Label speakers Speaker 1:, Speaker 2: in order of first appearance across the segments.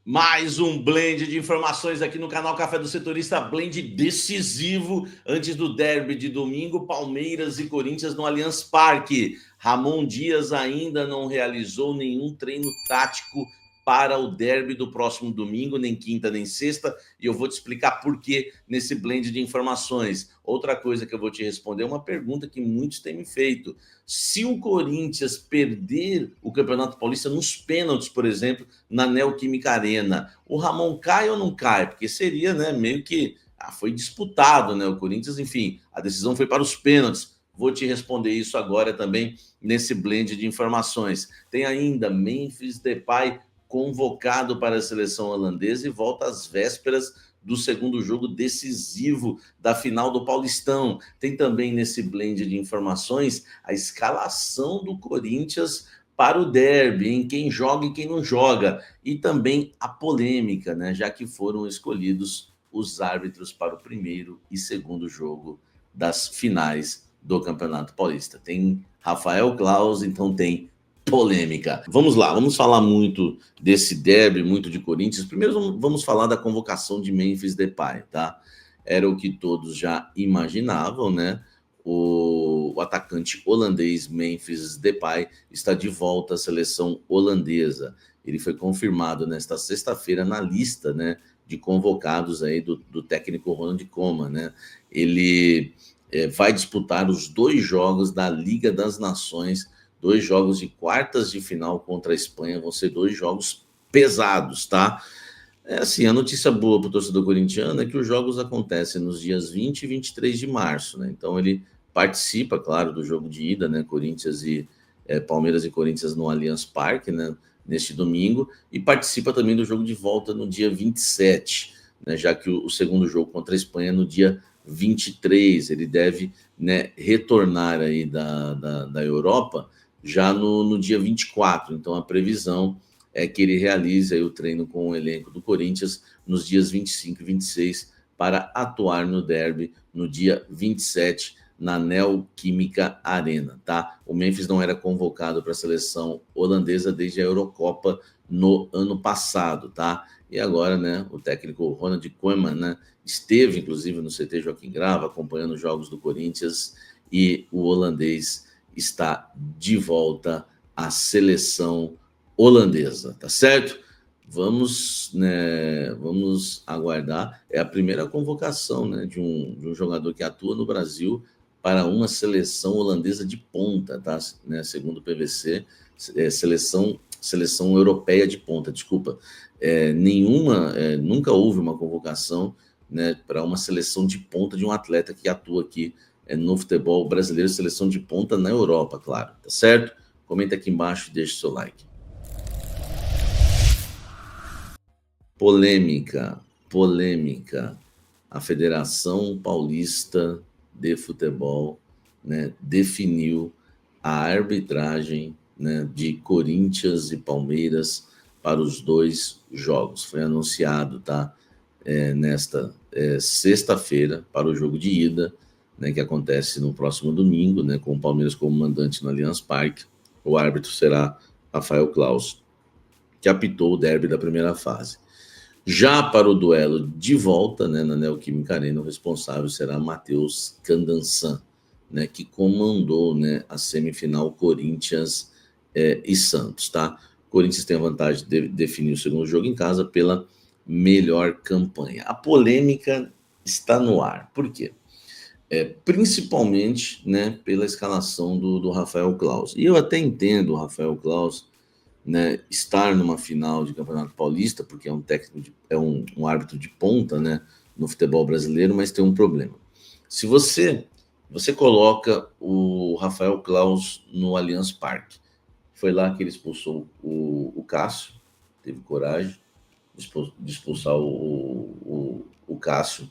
Speaker 1: Mais um blend de informações aqui no canal Café do Setorista, blend decisivo antes do derby de domingo, Palmeiras e Corinthians no Allianz Parque. Ramon Dias ainda não realizou nenhum treino tático para o derby do próximo domingo, nem quinta nem sexta, e eu vou te explicar por que nesse blend de informações. Outra coisa que eu vou te responder é uma pergunta que muitos têm me feito. Se o Corinthians perder o Campeonato Paulista nos pênaltis, por exemplo, na Neoquímica Arena, o Ramon cai ou não cai? Porque seria, né, meio que foi disputado, né? O Corinthians, enfim, a decisão foi para os pênaltis. Vou te responder isso agora também nesse blend de informações. Tem ainda Memphis Depay convocado para a seleção holandesa e volta às vésperas do segundo jogo decisivo da final do Paulistão. Tem também nesse blend de informações a escalação do Corinthians para o derby, em quem joga e quem não joga. E também a polêmica, né, já que foram escolhidos os árbitros para o primeiro e segundo jogo das finais do Campeonato Paulista. Tem Rafael Claus, então tem polêmica. Vamos lá, vamos falar muito desse derby, muito de Corinthians. Primeiro vamos falar da convocação de Memphis Depay, tá? Era o que todos já imaginavam, né? O atacante holandês Memphis Depay está de volta à seleção holandesa. Ele foi confirmado nesta sexta-feira na lista, né, de convocados aí do técnico Ronald Koeman, né? Ele vai disputar os 2 jogos da Liga das Nações, 2 jogos de quartas de final contra a Espanha, vão ser 2 jogos pesados, tá? Assim, a notícia boa para o torcedor corintiano é que os jogos acontecem nos dias 20 e 23 de março, né? Então ele participa, claro, do jogo de ida, né? Palmeiras e Corinthians no Allianz Parque, né? Neste domingo, e participa também do jogo de volta no dia 27, né? Já que o segundo jogo contra a Espanha é no dia 23, ele deve, né, retornar aí da Europa já no dia 24, então a previsão é que ele realize aí o treino com o elenco do Corinthians nos dias 25 e 26 para atuar no derby no dia 27 na Neoquímica Arena, tá? O Memphis não era convocado para a seleção holandesa desde a Eurocopa no ano passado, tá? E agora, né, o técnico Ronald Koeman, né, esteve inclusive no CT Joaquim Grava acompanhando os jogos do Corinthians e o holandês está de volta à seleção holandesa, tá certo? Vamos aguardar. É a primeira convocação, né, de um jogador que atua no Brasil para uma seleção holandesa de ponta, tá? Né, segundo o PVC, seleção europeia de ponta, desculpa. Nunca houve uma convocação, né, para uma seleção de ponta de um atleta que atua aqui no futebol brasileiro, seleção de ponta na Europa, claro, tá certo? Comenta aqui embaixo e deixa o seu like. Polêmica. A Federação Paulista de Futebol, né, definiu a arbitragem, né, de Corinthians e Palmeiras para os 2 jogos. Foi anunciado, tá? Nesta sexta-feira para o jogo de ida, né, que acontece no próximo domingo, né, com o Palmeiras como mandante no Allianz Parque. O árbitro será Rafael Claus, que apitou o derby da primeira fase. Já para o duelo de volta, né, na Neoquímica Arena, o responsável será Matheus Candansan, né, que comandou, né, a semifinal Corinthians e Santos, tá? O Corinthians tem a vantagem de definir o segundo jogo em casa pela melhor campanha. A polêmica está no ar. Por quê? Principalmente, né, pela escalação do Rafael Claus. E eu até entendo o Rafael Claus, né, estar numa final de Campeonato Paulista, porque é um técnico, um árbitro de ponta, né, no futebol brasileiro, mas tem um problema. Se você coloca o Rafael Claus no Allianz Parque, foi lá que ele expulsou o Cássio, teve coragem de expulsar o Cássio.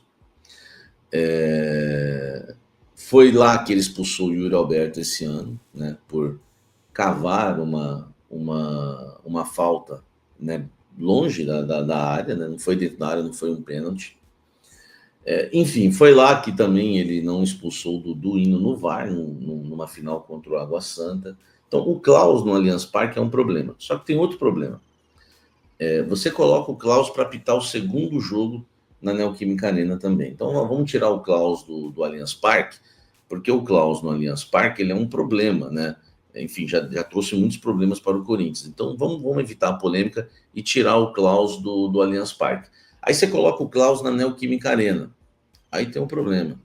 Speaker 1: Foi lá que ele expulsou o Yuri Alberto esse ano, né, por cavar uma falta, né, longe da área, né, não foi dentro da área, não foi um pênalti. Enfim, foi lá que também ele não expulsou o Dudu indo no VAR, numa final contra o Água Santa. Então, o Claus no Allianz Parque é um problema. Só que tem outro problema. Você coloca o Klaus para apitar o segundo jogo na Neoquímica Arena também. Então, vamos tirar o Klaus do Allianz Parque, porque o Klaus no Allianz Parque ele é um problema, né? Enfim, já trouxe muitos problemas para o Corinthians. Então, vamos evitar a polêmica e tirar o Klaus do Allianz Parque. Aí você coloca o Klaus na Neoquímica Arena. Aí tem um problema.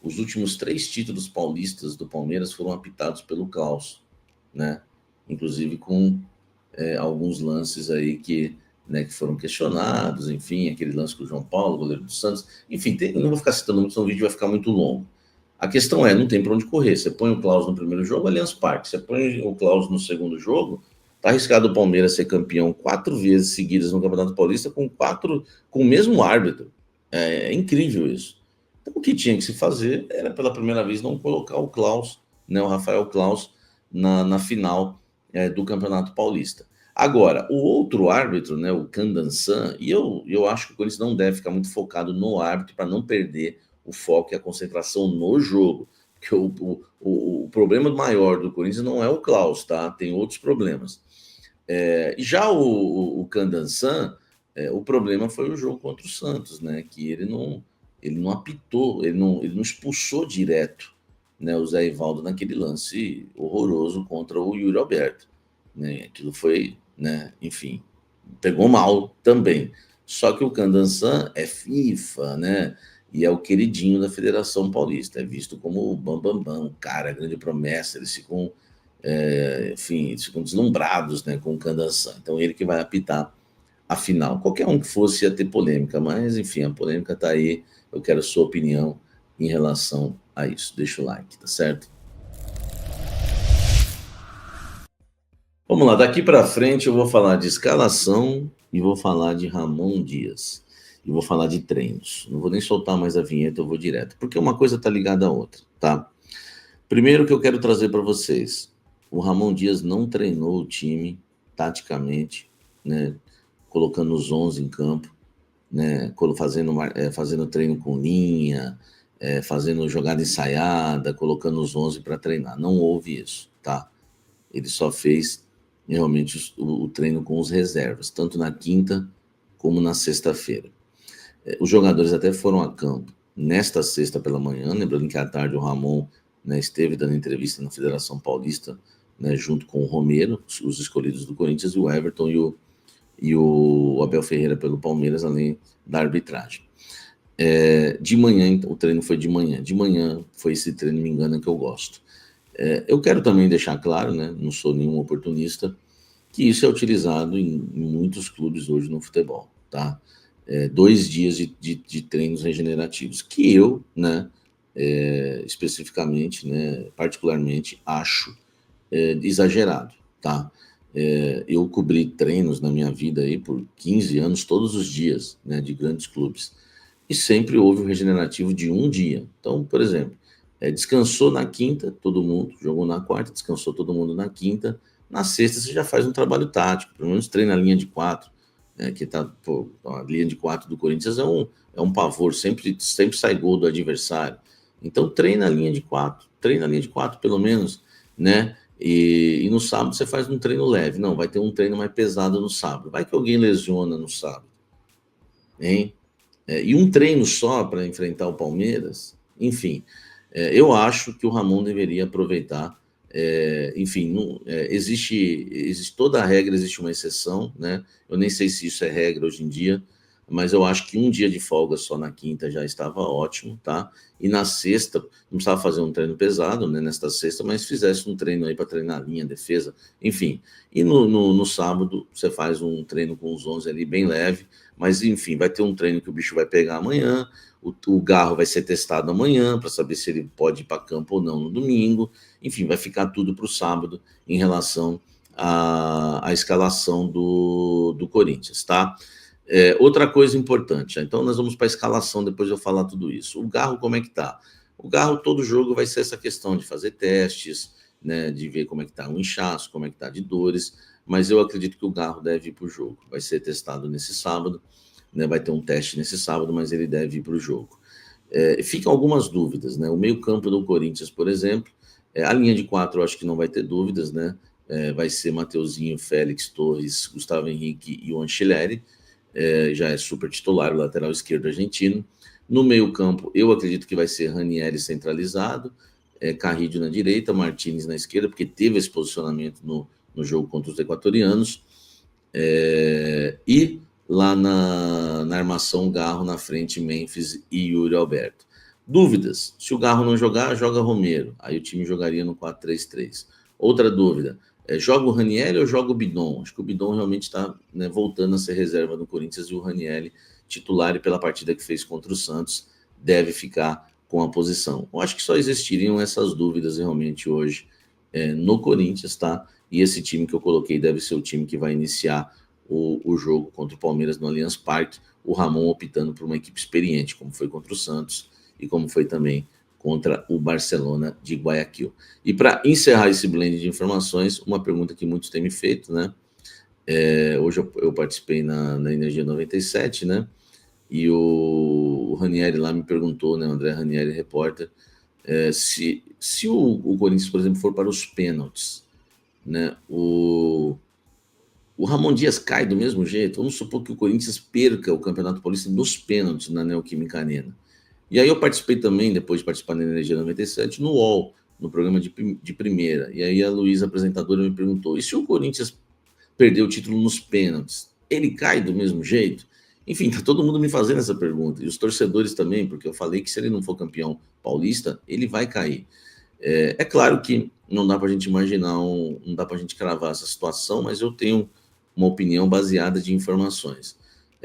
Speaker 1: Os últimos 3 títulos paulistas do Palmeiras foram apitados pelo Klaus, né? Inclusive com alguns lances aí que foram questionados, enfim, aquele lance com o João Paulo, goleiro do Santos, enfim, não vou ficar citando muito, senão o vídeo vai ficar muito longo. A questão não tem para onde correr. Você põe o Klaus no primeiro jogo, Allianz Parque. Você põe o Klaus no segundo jogo, tá arriscado o Palmeiras ser campeão 4 vezes seguidas no Campeonato Paulista com o mesmo árbitro. É incrível isso. Então, o que tinha que se fazer era, pela primeira vez, não colocar o Klaus, o Rafael Klaus, na final do Campeonato Paulista. Agora, o outro árbitro, o Candansan, e eu acho que o Corinthians não deve ficar muito focado no árbitro para não perder o foco e a concentração no jogo. Porque o problema maior do Corinthians não é o Klaus, tá? Tem outros problemas. Já o Candansan, o problema foi o jogo contra o Santos, né? Que ele não apitou, ele não expulsou direto, o Zé Ivaldo naquele lance horroroso contra o Yuri Alberto. Aquilo foi, enfim, pegou mal também. Só que o Candansan é FIFA, e é o queridinho da Federação Paulista, é visto como o bambambam, o cara, a grande promessa, eles ficam, enfim, eles ficam deslumbrados, com o Candansan. Então, ele que vai apitar a final. Qualquer um que fosse ia ter polêmica, mas, enfim, a polêmica está aí. Eu quero a sua opinião em relação a isso. Deixa o like, tá certo? Vamos lá, daqui para frente eu vou falar de escalação e vou falar de Ramon Dias. E vou falar de treinos. Não vou nem soltar mais a vinheta, eu vou direto. Porque uma coisa está ligada à outra, tá? Primeiro que eu quero trazer para vocês. O Ramon Dias não treinou o time taticamente, colocando os 11 em campo, fazendo treino com linha, fazendo jogada ensaiada, colocando os 11 para treinar. Não houve isso, tá? Ele só fez realmente o treino com os reservas, tanto na quinta como na sexta-feira. Os jogadores até foram a campo nesta sexta pela manhã, lembrando que à tarde o Ramon esteve dando entrevista na Federação Paulista, junto com o Romero, os escolhidos do Corinthians, e o Everton e o Abel Ferreira pelo Palmeiras, além da arbitragem. De manhã, o treino foi de manhã. De manhã foi esse treino, me engana, que eu gosto. Eu quero também deixar claro, não sou nenhum oportunista, que isso é utilizado em muitos clubes hoje no futebol, tá? 2 dias de treinos regenerativos, que eu, especificamente, particularmente, acho exagerado, tá? Eu cobri treinos na minha vida aí por 15 anos, todos os dias, de grandes clubes, e sempre houve um regenerativo de 1 dia. Então, por exemplo, descansou na quinta, todo mundo, jogou na quarta, descansou todo mundo na quinta, na sexta você já faz um trabalho tático, pelo menos treina a linha de 4, que a linha de 4 do Corinthians é um pavor, sempre sai gol do adversário. Então treina a linha de 4 pelo menos, e no sábado você faz um treino leve. Não, vai ter um treino mais pesado no sábado. Vai que alguém lesiona no sábado, hein? E um treino só para enfrentar o Palmeiras, enfim, eu acho que o Ramon deveria aproveitar. Enfim, existe toda a regra, existe uma exceção, Eu nem sei se isso é regra hoje em dia, mas eu acho que 1 dia de folga só na quinta já estava ótimo, tá? E na sexta, não precisava fazer um treino pesado, nesta sexta, mas fizesse um treino aí para treinar a linha, defesa, enfim. E no sábado, você faz um treino com os 11 ali, bem leve, mas enfim, vai ter um treino que o bicho vai pegar amanhã, o Garro vai ser testado amanhã para saber se ele pode ir para campo ou não no domingo. Enfim, vai ficar tudo para o sábado em relação à escalação do Corinthians, tá? Outra coisa importante, então nós vamos para a escalação, depois eu falar tudo isso. O Garro, como é que tá? O Garro, todo jogo vai ser essa questão de fazer testes, de ver como é que tá o inchaço, como é que tá de dores, mas eu acredito que o Garro deve ir para o jogo. Vai ser testado nesse sábado, vai ter um teste nesse sábado, mas ele deve ir para o jogo. Ficam algumas dúvidas, O meio-campo do Corinthians, por exemplo, a linha de 4 eu acho que não vai ter dúvidas, vai ser Mateuzinho, Félix, Torres, Gustavo Henrique e o Anceleri. Já é super titular, o lateral esquerdo argentino. No meio-campo, eu acredito que vai ser Ranieri centralizado, Carrillo na direita, Martínez na esquerda, porque teve esse posicionamento no jogo contra os equatorianos. E lá na armação, Garro na frente, Memphis e Yuri Alberto. Dúvidas: se o Garro não jogar, joga Romero. Aí o time jogaria no 4-3-3. Outra dúvida: joga o Ranieri ou joga o Bidon? Acho que o Bidon realmente está, né, voltando a ser reserva no Corinthians, e o Ranieri, titular, e pela partida que fez contra o Santos, deve ficar com a posição. Eu acho que só existiriam essas dúvidas realmente hoje no Corinthians, tá? E esse time que eu coloquei deve ser o time que vai iniciar o jogo contra o Palmeiras no Allianz Parque, o Ramon optando por uma equipe experiente, como foi contra o Santos e como foi também contra o Barcelona de Guayaquil. E para encerrar esse blend de informações, uma pergunta que muitos têm me feito, né? Hoje eu participei na Energia 97, né? E o Ranieri lá me perguntou, né? O André Ranieri, repórter, se o Corinthians, por exemplo, for para os pênaltis, né? O Ramon Dias cai do mesmo jeito. Vamos supor que o Corinthians perca o Campeonato Paulista nos pênaltis na Neoquímica Arena. E aí eu participei também, depois de participar da Energia 97, no UOL, no programa de primeira. E aí a Luísa, apresentadora, me perguntou: e se o Corinthians perder o título nos pênaltis, ele cai do mesmo jeito? Enfim, tá todo mundo me fazendo essa pergunta. E os torcedores também, porque eu falei que se ele não for campeão paulista, ele vai cair. É claro que não dá para a gente imaginar, não dá para a gente cravar essa situação, mas eu tenho uma opinião baseada de informações.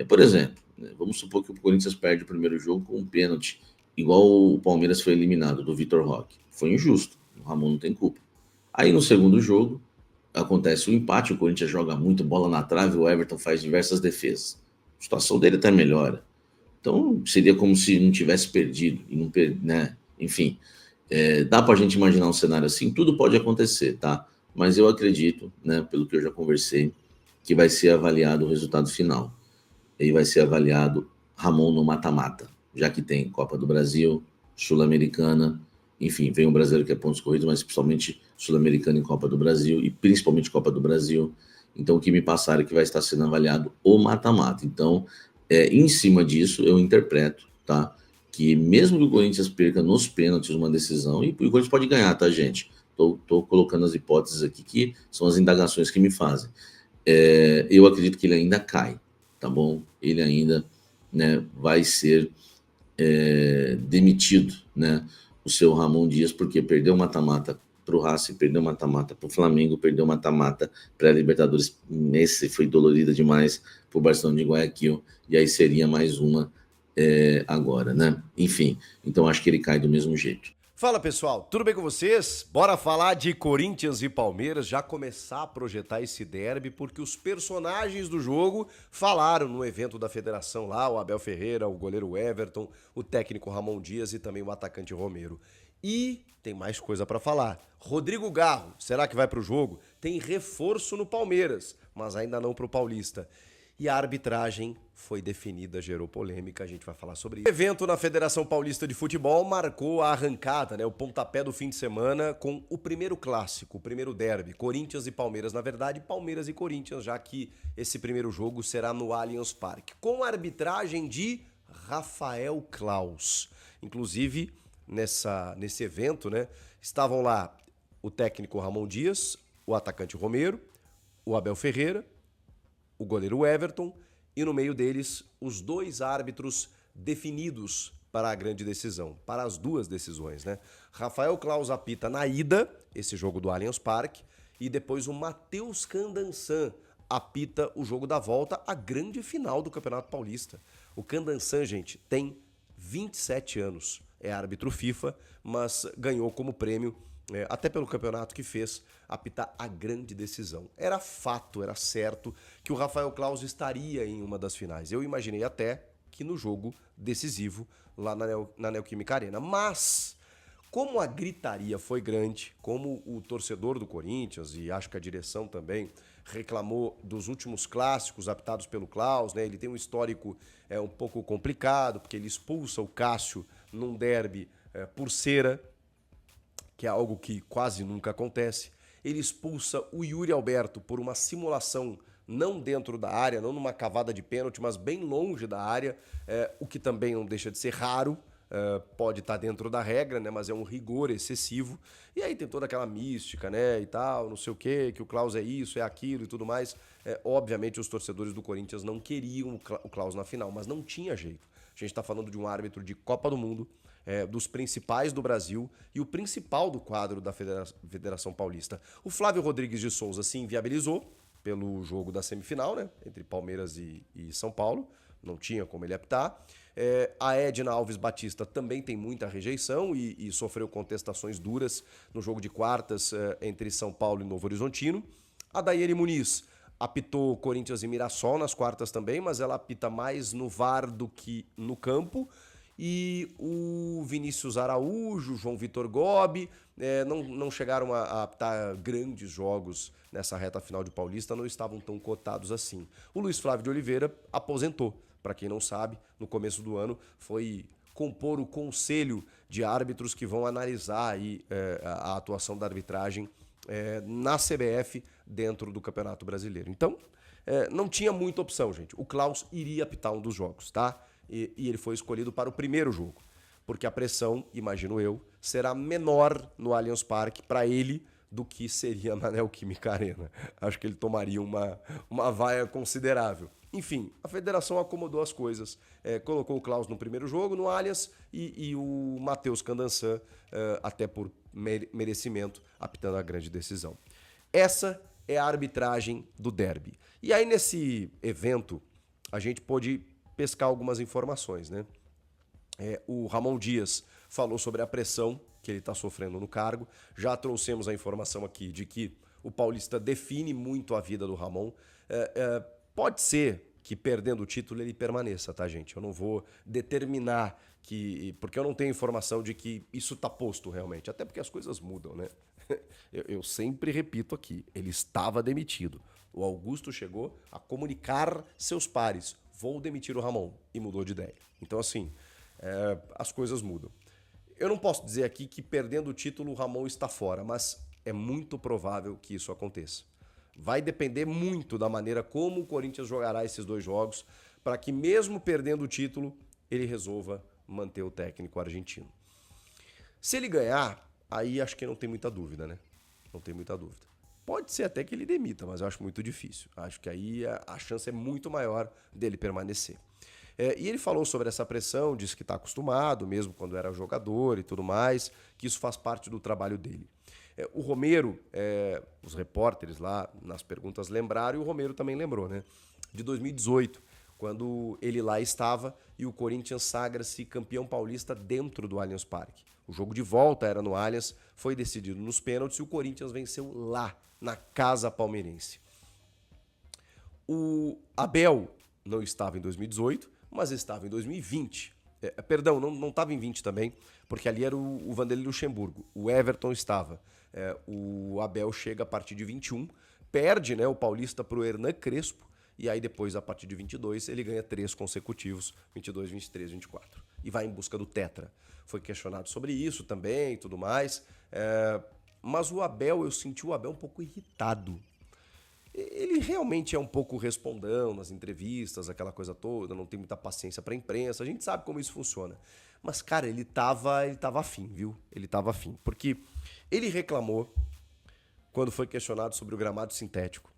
Speaker 1: Por exemplo, né, vamos supor que o Corinthians perde o primeiro jogo com um pênalti, igual o Palmeiras foi eliminado, do Vitor Roque. Foi injusto, o Ramon não tem culpa. Aí no segundo jogo, acontece o empate, o Corinthians joga muito, bola na trave, o Everton faz diversas defesas. A situação dele até melhora. Então, seria como se não tivesse perdido, e não né? Enfim, dá para a gente imaginar um cenário assim, tudo pode acontecer, tá? Mas eu acredito, né, pelo que eu já conversei, que vai ser avaliado o resultado final. E vai ser avaliado Ramon no mata-mata, já que tem Copa do Brasil, Sul-Americana, enfim, vem o brasileiro que é pontos corridos, mas principalmente Sul-Americana e Copa do Brasil, e principalmente Copa do Brasil. Então, o que me passaram é que vai estar sendo avaliado o mata-mata. Então, em cima disso, eu interpreto, tá? Que mesmo que o Corinthians perca nos pênaltis uma decisão, e o Corinthians pode ganhar, tá, gente? Tô colocando as hipóteses aqui, que são as indagações que me fazem. Eu acredito que ele ainda cai, tá bom? Ele ainda, né, vai ser demitido, né? O seu Ramon Dias, porque perdeu o mata-mata para o Racing, perdeu o mata-mata para o Flamengo, perdeu o mata-mata para a Libertadores. Esse foi dolorida demais para o Barcelona de Guayaquil, e aí seria mais uma agora, né? Enfim, então acho que ele cai do mesmo jeito.
Speaker 2: Fala pessoal, tudo bem com vocês? Bora falar de Corinthians e Palmeiras, já começar a projetar esse derby, porque os personagens do jogo falaram no evento da federação lá, o Abel Ferreira, o goleiro Everton, o técnico Ramon Dias e também o atacante Romero. E tem mais coisa pra falar. Rodrigo Garro, será que vai pro jogo? Tem reforço no Palmeiras, mas ainda não pro Paulista. E a arbitragem foi definida, gerou polêmica, a gente vai falar sobre isso. O evento na Federação Paulista de Futebol marcou a arrancada, né, o pontapé do fim de semana com o primeiro clássico, o primeiro derby, Corinthians e Palmeiras, na verdade, Palmeiras e Corinthians, já que esse primeiro jogo será no Allianz Parque, com a arbitragem de Rafael Claus. Inclusive, nesse evento, né, estavam lá o técnico Ramon Dias, o atacante Romero, o Abel Ferreira, o goleiro Everton e no meio deles os dois árbitros definidos para a grande decisão, para as duas decisões, né? Rafael Claus apita na ida, esse jogo do Allianz Parque, e depois o Matheus Candansan apita o jogo da volta, a grande final do Campeonato Paulista. O Candansan, gente, tem 27 anos, é árbitro FIFA, mas ganhou como prêmio, até pelo campeonato que fez, apitar a grande decisão. Era fato, era certo que o Rafael Claus estaria em uma das finais. Eu imaginei até que no jogo decisivo lá na Neoquímica Arena. Mas, como a gritaria foi grande, como o torcedor do Corinthians, e acho que a direção também, reclamou dos últimos clássicos apitados pelo Claus, né? Ele tem um histórico um pouco complicado, porque ele expulsa o Cássio num derby por cera, que é algo que quase nunca acontece. ele expulsa o Yuri Alberto por uma simulação não dentro da área, não numa cavada de pênalti, mas bem longe da área, o que também não deixa de ser raro. Pode estar dentro da regra, né? Mas é um rigor excessivo. E aí tem toda aquela mística, né? E tal, não sei o quê, que o Klaus é isso, é aquilo e tudo mais. Obviamente os torcedores do Corinthians não queriam o Klaus na final, mas não tinha jeito. A gente está falando de um árbitro de Copa do Mundo, dos principais do Brasil e o principal do quadro da Federação Paulista. O Flávio Rodrigues de Souza se inviabilizou pelo jogo da semifinal, né? Entre Palmeiras e São Paulo. Não tinha como ele apitar. A Edna Alves Batista também tem muita rejeição e sofreu contestações duras no jogo de quartas entre São Paulo e Novo Horizontino. A Daiane Muniz apitou Corinthians e Mirassol nas quartas também, mas ela apita mais no VAR do que no campo. E o Vinícius Araújo, João Vitor Gobi, não chegaram a apitar grandes jogos nessa reta final de Paulista, não estavam tão cotados assim. O Luiz Flávio de Oliveira aposentou. Para quem não sabe, no começo do ano foi compor o conselho de árbitros que vão analisar aí, a atuação da arbitragem na CBF dentro do Campeonato Brasileiro. Então, não tinha muita opção, gente. O Klaus iria apitar um dos jogos, tá? E ele foi escolhido para o primeiro jogo, porque a pressão, imagino eu, será menor no Allianz Parque para ele do que seria na Neoquímica Arena. Acho que ele tomaria uma vaia considerável. Enfim, a federação acomodou as coisas, colocou o Klaus no primeiro jogo, no Allianz, e o Matheus Candançan, até por merecimento, apitando a grande decisão. Essa é a arbitragem do derby. E aí, nesse evento, a gente pôde pescar algumas informações, né? O Ramon Dias falou sobre a pressão que ele está sofrendo no cargo. Já trouxemos a informação aqui de que o Paulista define muito a vida do Ramon. Pode ser que perdendo o título ele permaneça, tá, gente? Eu não vou determinar porque eu não tenho informação de que isso está posto realmente. Até porque as coisas mudam, né? Eu sempre repito aqui, ele estava demitido. O Augusto chegou a comunicar seus pares: vou demitir o Ramon, e mudou de ideia. Então, assim, as coisas mudam. Eu não posso dizer aqui que perdendo o título o Ramon está fora, mas é muito provável que isso aconteça. Vai depender muito da maneira como o Corinthians jogará esses dois jogos para que, mesmo perdendo o título, ele resolva manter o técnico argentino. Se ele ganhar, aí acho que não tem muita dúvida, né? Não tem muita dúvida. Pode ser até que ele demita, mas eu acho muito difícil. Acho que aí a chance é muito maior dele permanecer. E ele falou sobre essa pressão, disse que está acostumado, mesmo quando era jogador e tudo mais, que isso faz parte do trabalho dele. O Romero, os repórteres lá nas perguntas lembraram, e o Romero também lembrou, né? De 2018, quando ele lá estava e o Corinthians sagra-se campeão paulista dentro do Allianz Parque. O jogo de volta era no Allianz, foi decidido nos pênaltis e o Corinthians venceu lá, na casa palmeirense. O Abel não estava em 2018, mas estava em 2020. Perdão, não estava em 20 também, porque ali era o Vanderlei Luxemburgo. O Everton estava. O Abel chega a partir de 21, perde, né, o Paulista para o Hernan Crespo, e aí depois, a partir de 22, ele ganha 3 consecutivos, 22, 23, 24. E vai em busca do tetra. Foi questionado sobre isso também e tudo mais. Mas o Abel, eu senti o Abel um pouco irritado. Ele realmente é um pouco respondão nas entrevistas, aquela coisa toda, não tem muita paciência para a imprensa, a gente sabe como isso funciona. Mas, cara, ele tava afim, viu? Ele tava afim. Porque ele reclamou, quando foi questionado sobre o gramado sintético,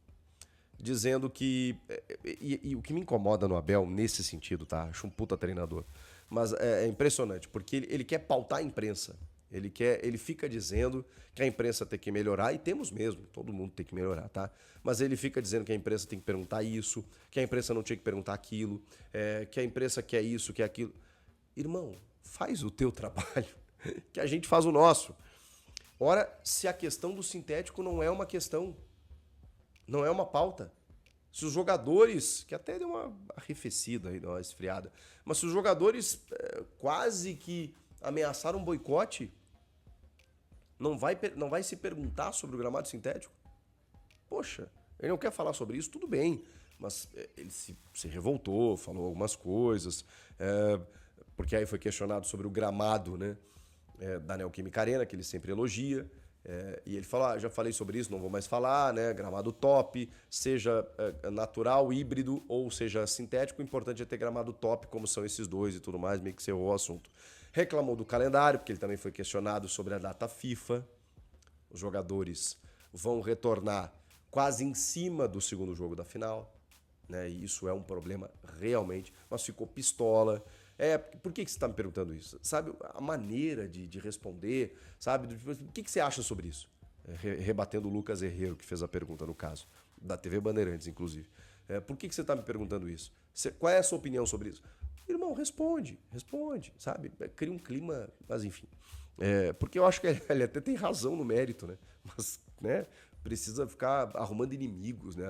Speaker 2: dizendo que... E o que me incomoda no Abel, nesse sentido, tá? Acho um puta treinador. Mas é impressionante, porque ele quer pautar a imprensa. Ele fica dizendo que a imprensa tem que melhorar, e temos mesmo, todo mundo tem que melhorar, tá? Mas ele fica dizendo que a imprensa tem que perguntar isso, que a imprensa não tinha que perguntar aquilo, que a imprensa quer isso, quer aquilo. Irmão, faz o teu trabalho, que a gente faz o nosso. Ora, se a questão do sintético não é uma questão, não é uma pauta, se os jogadores, que até deu uma arrefecida aí, deu uma esfriada, mas se os jogadores quase que ameaçaram um boicote, não vai se perguntar sobre o gramado sintético? Poxa, ele não quer falar sobre isso, tudo bem, mas ele se revoltou, falou algumas coisas, porque aí foi questionado sobre o gramado, né, da Neoquímica Arena, que ele sempre elogia, E ele fala, já falei sobre isso, não vou mais falar, né? Gramado top, seja natural, híbrido ou seja sintético, o importante é ter gramado top, como são esses dois e tudo mais, meio que cerrou o assunto. Reclamou do calendário, porque ele também foi questionado sobre a data FIFA. Os jogadores vão retornar quase em cima do segundo jogo da final, né? E isso é um problema realmente, mas ficou pistola. Por que você está me perguntando isso? Sabe, a maneira de responder, sabe? O que você acha sobre isso? Rebatendo o Lucas Herrero, que fez a pergunta no caso, da TV Bandeirantes, inclusive. Por que você está me perguntando isso? Qual é a sua opinião sobre isso? Irmão, responde, sabe? Cria um clima, mas enfim. Porque eu acho que ele até tem razão no mérito, né? Mas, né? Precisa ficar arrumando inimigos, né?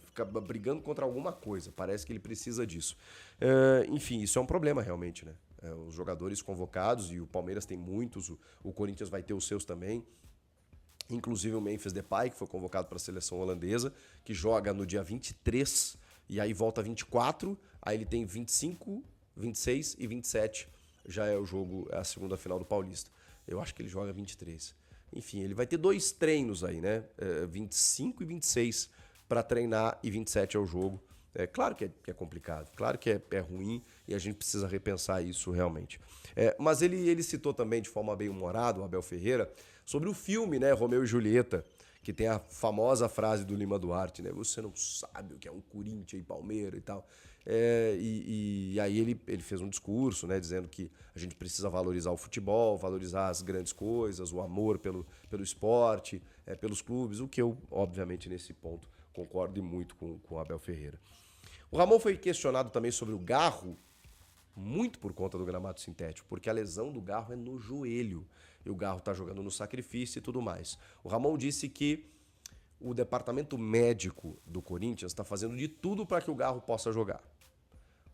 Speaker 2: Ficar brigando contra alguma coisa. Parece que ele precisa disso. Enfim, isso é um problema realmente, né? Os jogadores convocados, e o Palmeiras tem muitos, o Corinthians vai ter os seus também. Inclusive o Memphis Depay, que foi convocado para a seleção holandesa, que joga no dia 23 e aí volta 24, aí ele tem 25, 26 e 27. Já é o jogo, é a segunda final do Paulista. Eu acho que ele joga 23. Enfim, ele vai ter 2 treinos aí, né? 25 e 26 para treinar e 27 é o jogo. Claro que é complicado, claro que é ruim e a gente precisa repensar isso realmente. Mas ele citou também de forma bem humorada, o Abel Ferreira, sobre o filme, né, Romeu e Julieta, que tem a famosa frase do Lima Duarte, né? Você não sabe o que é um Corinthians e Palmeiras e tal. E aí ele fez um discurso, né, dizendo que a gente precisa valorizar o futebol, valorizar as grandes coisas, o amor pelo esporte, pelos clubes, o que eu, obviamente, nesse ponto concordo muito com o Abel Ferreira. O Ramon foi questionado também sobre o Garro, muito por conta do gramado sintético, porque a lesão do Garro é no joelho. E o Garro está jogando no sacrifício e tudo mais. O Ramon disse que o departamento médico do Corinthians está fazendo de tudo para que o Garro possa jogar.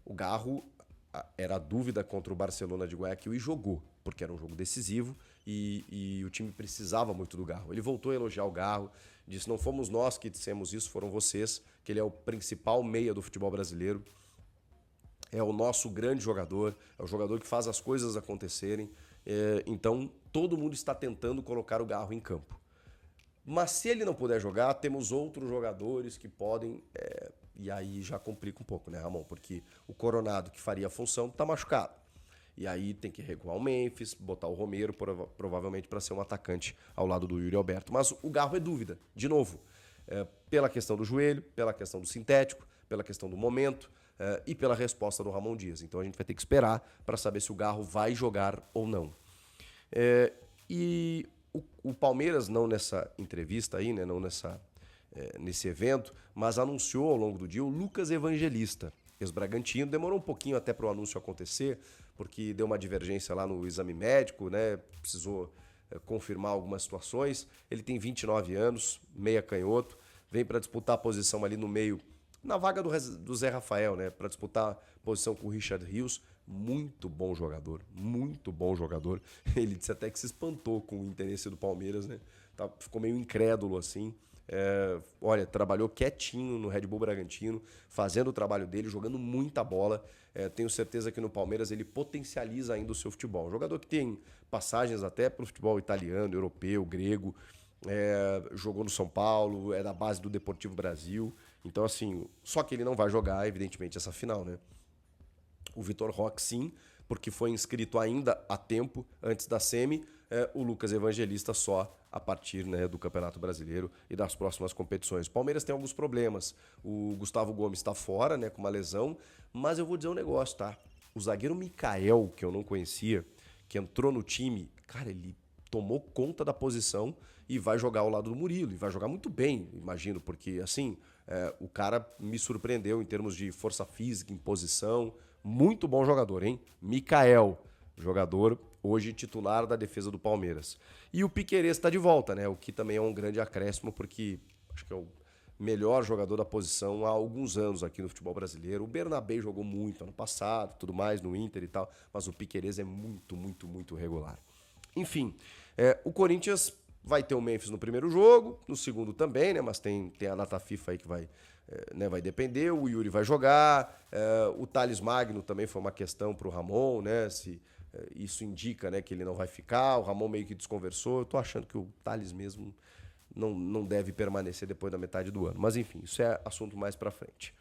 Speaker 2: O Garro era a dúvida contra o Barcelona de Guayaquil e jogou, porque era um jogo decisivo e o time precisava muito do Garro. Ele voltou a elogiar o Garro, disse: não fomos nós que dissemos isso, foram vocês, que ele é o principal meia do futebol brasileiro. É o nosso grande jogador, é o jogador que faz as coisas acontecerem. Então, todo mundo está tentando colocar o Garro em campo. Mas se ele não puder jogar, temos outros jogadores que podem... E aí já complica um pouco, né, Ramon? Porque o Coronado, que faria a função, está machucado. E aí tem que recuar o Memphis, botar o Romero, provavelmente para ser um atacante ao lado do Yuri Alberto. Mas o Garro é dúvida, de novo. Pela questão do joelho, pela questão do sintético, pela questão do momento... e pela resposta do Ramon Dias. Então a gente vai ter que esperar para saber se o Garro vai jogar ou não. E o Palmeiras, não nessa entrevista aí, né, não nesse evento, mas anunciou ao longo do dia o Lucas Evangelista, ex-Bragantino. Demorou um pouquinho até para o anúncio acontecer, porque deu uma divergência lá no exame médico, né, precisou confirmar algumas situações. Ele tem 29 anos, meia canhoto, vem para disputar a posição ali no meio, na vaga do Zé Rafael, né? Para disputar posição com o Richard Rios. Muito bom jogador, muito bom jogador. Ele disse até que se espantou com o interesse do Palmeiras, né? Ficou meio incrédulo assim. Olha, trabalhou quietinho no Red Bull Bragantino, fazendo o trabalho dele, jogando muita bola. Tenho certeza que no Palmeiras ele potencializa ainda o seu futebol. Um jogador que tem passagens até para o futebol italiano, europeu, grego. Jogou no São Paulo, é da base do Deportivo Brasil. Então, assim, só que ele não vai jogar, evidentemente, essa final, né? O Vitor Roque, sim, porque foi inscrito ainda a tempo, antes da semi. O Lucas Evangelista só a partir, né, do Campeonato Brasileiro e das próximas competições. O Palmeiras tem alguns problemas. O Gustavo Gomes está fora, né, com uma lesão. Mas eu vou dizer um negócio, tá? O zagueiro Mikael, que eu não conhecia, que entrou no time, cara, ele tomou conta da posição e vai jogar ao lado do Murilo. E vai jogar muito bem, imagino, porque, assim... o cara me surpreendeu em termos de força física, em posição. Muito bom jogador, hein? Mikael, jogador hoje titular da defesa do Palmeiras. E o Piquerez está de volta, né? O que também é um grande acréscimo, porque acho que é o melhor jogador da posição há alguns anos aqui no futebol brasileiro. O Bernabé jogou muito ano passado, tudo mais, no Inter e tal, mas o Piquerez é muito, muito, muito regular. Enfim, o Corinthians... vai ter o Memphis no primeiro jogo, no segundo também, né? Mas tem a data FIFA aí que vai depender. O Yuri vai jogar. O Thales Magno também foi uma questão para o Ramon, né? Se isso indica, né, que ele não vai ficar. O Ramon meio que desconversou. Eu tô achando que o Thales mesmo não deve permanecer depois da metade do ano. Mas enfim, isso é assunto mais pra frente.